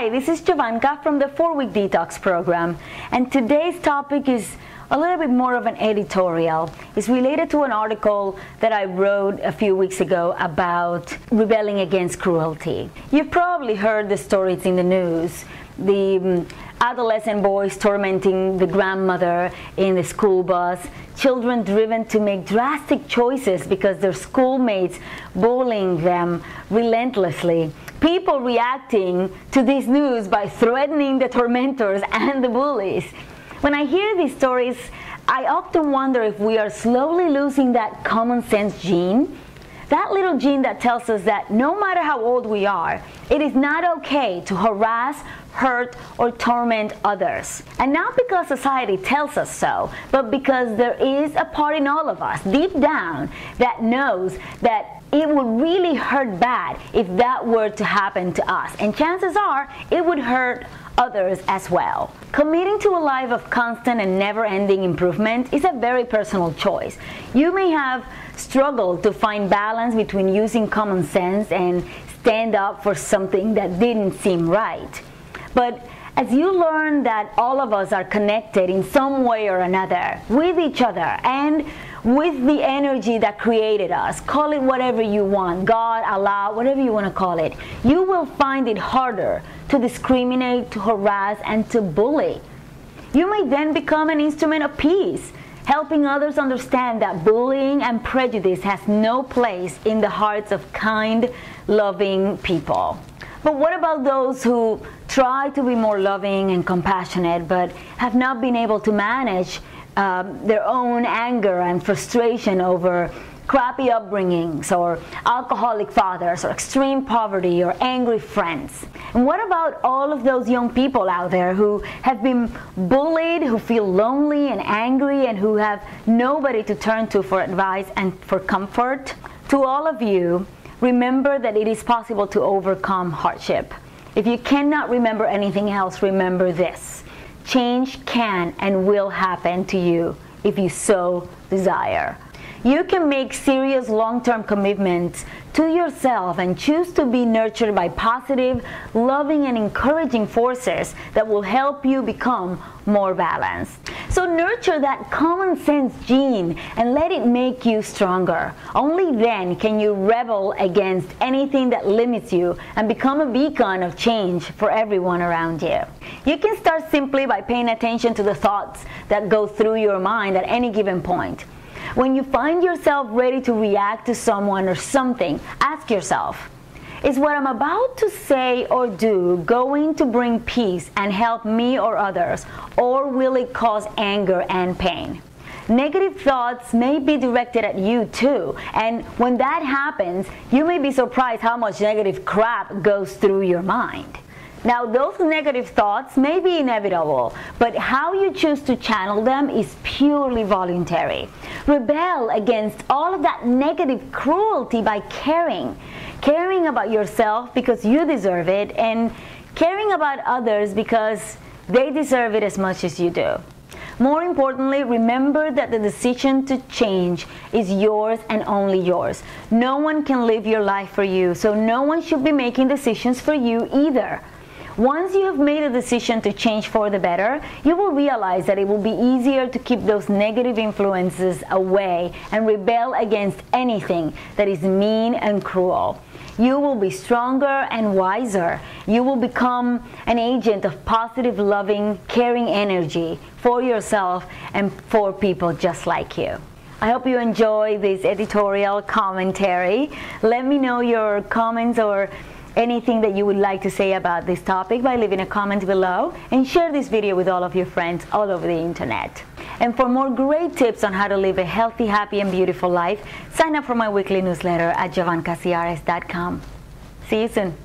Hi, this is Jovanka from the 4-Week Detox program, and today's topic is a little bit more of an editorial. It's related to an article that I wrote a few weeks ago about rebelling against cruelty. You've probably heard the stories in the news. The adolescent boys tormenting the grandmother in the school bus, children driven to make drastic choices because their schoolmates bullying them relentlessly, people reacting to this news by threatening the tormentors and the bullies. When I hear these stories, I often wonder if we are slowly losing that common sense gene. That little gene that tells us that no matter how old we are, it is not okay to harass, hurt, or torment others. And not because society tells us so, but because there is a part in all of us, deep down, that knows that it would really hurt bad if that were to happen to us. And chances are, it would hurt others as well. Committing to a life of constant and never-ending improvement is a very personal choice. You may have struggled to find balance between using common sense and stand up for something that didn't seem right. But as you learn that all of us are connected in some way or another with each other and with the energy that created us, call it whatever you want, God, Allah, whatever you want to call it, you will find it harder to discriminate, to harass, and to bully. You may then become an instrument of peace, helping others understand that bullying and prejudice has no place in the hearts of kind, loving people. But what about those who try to be more loving and compassionate but have not been able to manage their own anger and frustration over crappy upbringings or alcoholic fathers or extreme poverty or angry friends? And what about all of those young people out there who have been bullied, who feel lonely and angry, and who have nobody to turn to for advice and for comfort? To all of you, remember that it is possible to overcome hardship. If you cannot remember anything else, remember this: change can and will happen to you if you so desire. You can make serious long-term commitments to yourself and choose to be nurtured by positive, loving, and encouraging forces that will help you become more balanced. So nurture that common sense gene and let it make you stronger. Only then can you rebel against anything that limits you and become a beacon of change for everyone around you. You can start simply by paying attention to the thoughts that go through your mind at any given point. When you find yourself ready to react to someone or something, ask yourself, is what I'm about to say or do going to bring peace and help me or others, or will it cause anger and pain? Negative thoughts may be directed at you too, and when that happens, you may be surprised how much negative crap goes through your mind. Now, those negative thoughts may be inevitable, but how you choose to channel them is purely voluntary. Rebel against all of that negative cruelty by caring about yourself because you deserve it, and caring about others because they deserve it as much as you do. More importantly, remember that the decision to change is yours and only yours. No one can live your life for you, so no one should be making decisions for you either. Once you have made a decision to change for the better, you will realize that it will be easier to keep those negative influences away and rebel against anything that is mean and cruel. You will be stronger and wiser. You will become an agent of positive, loving, caring energy for yourself and for people just like you. I hope you enjoy this editorial commentary. Let me know your comments or anything that you would like to say about this topic by leaving a comment below, and share this video with all of your friends all over the internet. And for more great tips on how to live a healthy, happy, and beautiful life, sign up for my weekly newsletter at jovankacrs.com. See you soon.